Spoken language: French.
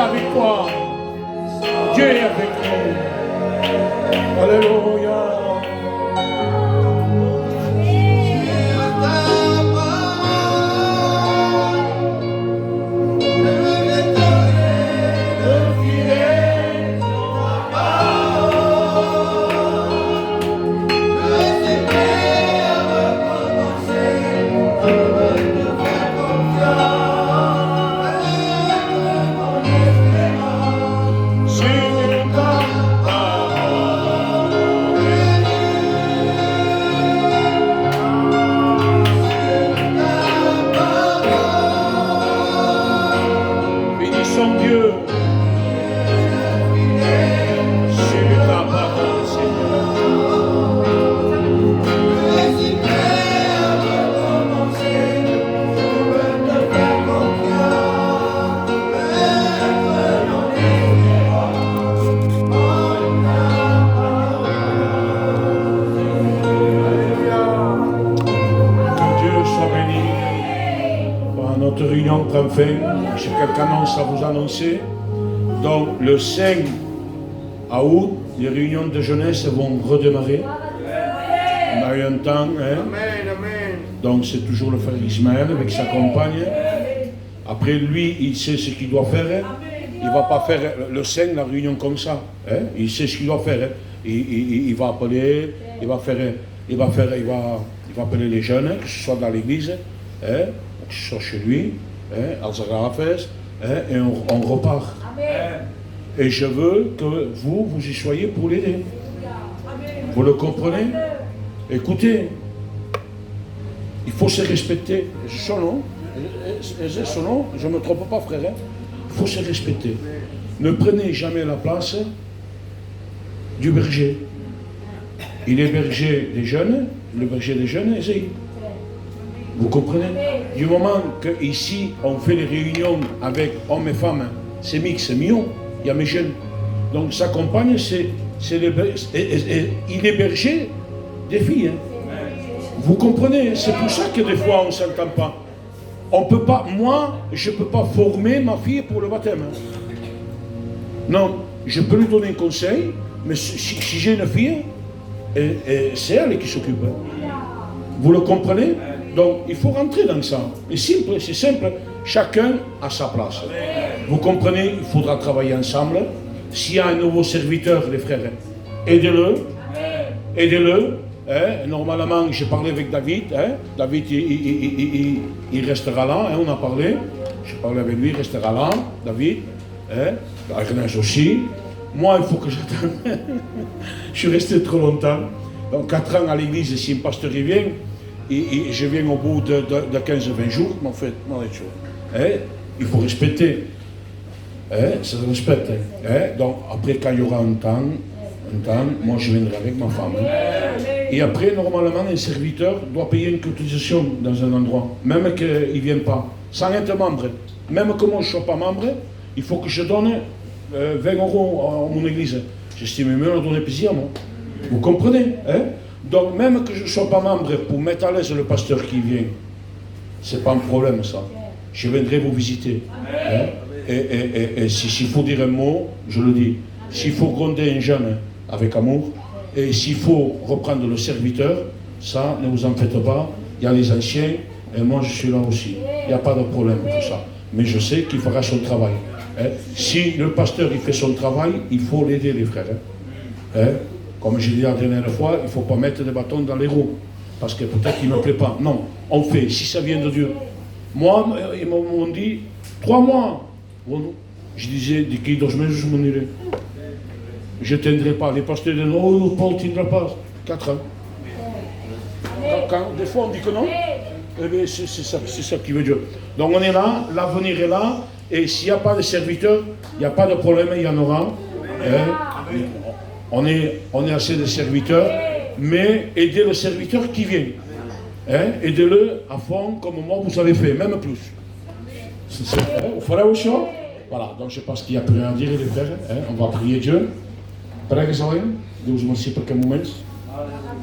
avec toi. Dieu est avec nous. Alléluia. Notre réunion prend fin. J'ai quelques annonces à vous annoncer. Donc, le 5 août, les réunions de jeunesse vont redémarrer. On a eu un temps. Donc, c'est toujours le frère Ismaël avec sa compagne. Après, lui, il sait ce qu'il doit faire. Il ne va pas faire le 5, la réunion comme ça. Il sait ce qu'il doit faire. Il va appeler, il va appeler les jeunes, que ce soit dans l'église. Que ce soit chez lui, als Rafes, et on repart. Amen. Et je veux que vous y soyez pour l'aider. Vous le comprenez? Écoutez, il faut se respecter. Son nom, je ne me trompe pas, frère. Il faut se respecter. Ne prenez jamais la place du berger. Il est berger des jeunes, le berger des jeunes, Esaïe. Vous comprenez? Du moment qu'ici, on fait les réunions avec hommes et femmes, c'est mix, c'est mignon, il y a mes jeunes. Donc sa compagne, il est berger des filles. Vous comprenez? C'est pour ça que des fois, on ne s'entend pas. On peut pas, moi, je ne peux pas former ma fille pour le baptême. Non, je peux lui donner un conseil, mais si j'ai une fille, c'est elle qui s'occupe. Vous le comprenez? Donc, il faut rentrer dans ça. C'est simple. Chacun a sa place. Vous comprenez? Il faudra travailler ensemble. S'il y a un nouveau serviteur, les frères, aidez-le. Aidez-le. Normalement, j'ai parlé avec David. David, il restera là. On a parlé. J'ai parlé avec lui, il restera là. David. Agnès aussi. Moi, il faut que j'attende. Je suis resté trop longtemps. Donc, 4 ans à l'église, si un pasteur y vient, et je viens au bout de 15-20 jours, mais en fait, il faut respecter. Ça se respecte. Donc, après, quand il y aura un temps, moi je viendrai avec ma femme. Et après, normalement, un serviteur doit payer une cotisation dans un endroit, même qu'il ne vienne pas, sans être membre. Même que moi je ne sois pas membre, il faut que je donne 20 € à mon église. J'estime mieux de donner plaisir, moi. Vous comprenez? Donc, même que je ne sois pas membre, pour mettre à l'aise le pasteur qui vient, ce n'est pas un problème, ça. Je viendrai vous visiter. Et s'il faut dire un mot, je le dis. S'il faut gronder un jeune avec amour, et s'il faut reprendre le serviteur, ça, ne vous en faites pas. Il y a les anciens, et moi je suis là aussi. Il n'y a pas de problème pour ça. Mais je sais qu'il fera son travail. Si le pasteur il fait son travail, il faut l'aider, les frères. Comme j'ai dit la dernière fois, il ne faut pas mettre des bâtons dans les roues. Parce que peut-être qu'il ne me plaît pas. Non, on fait, si ça vient de Dieu. Moi, ils m'ont dit, 3 mois. Je disais, d'ici 2 semaines, je m'en irai. Je ne tiendrai pas. Les pasteurs disent, oh, Paul ne tiendra pas. 4 ans. Des fois, on dit que non. Eh bien, c'est ça qui veut Dieu. Donc, on est là, l'avenir est là. Et s'il n'y a pas de serviteurs, il n'y a pas de problème, il y en aura. On est assez de serviteurs, mais aidez le serviteur qui vient. Aidez-le à fond, comme moi vous avez fait, même plus. Vous ferez aussi. Voilà, donc je pense qu'il n'y a plus rien à dire, les frères. On va prier Dieu. Pregazalem, Deus nos sempre que momentos.